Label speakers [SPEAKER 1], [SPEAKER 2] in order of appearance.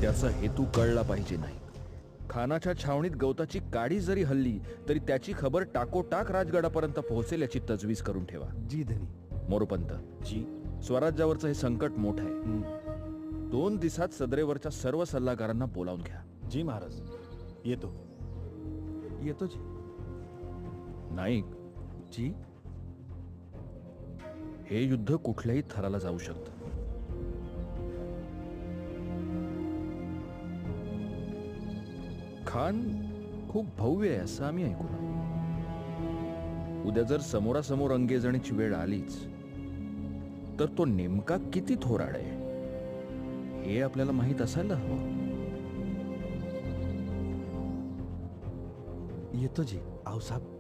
[SPEAKER 1] त्याचा हेतू कळला पाहिजे नाही. खानाच्या छावणीत गवताची काडी जरी हल्ली तरी त्याची खबर टाकोटाक राजगडापर्यंत पोहोचेल याची तजवीज करून ठेवा.
[SPEAKER 2] जी धनी.
[SPEAKER 1] मोरोपंत,
[SPEAKER 2] जी.
[SPEAKER 1] स्वराज्यावरचं हे संकट मोठं आहे. 2 दिवसात सदरेवरच्या सर्व सल्लागारांना बोलावून घ्या.
[SPEAKER 2] जी महाराज. येतो. येतो जी.
[SPEAKER 1] नाईक
[SPEAKER 2] जी.
[SPEAKER 1] हे युद्ध कुठल्याही थराला जाऊ शकतं. खान खूप भव्य आहे असं आम्ही ऐकून. उद्या जर समोरासमोर अंगेजणीची वेळ आलीच तर तो नेमका किती थोराड आहे हे आपल्याला माहित असायला हवं.
[SPEAKER 2] येतो जी. आऊसाहेब.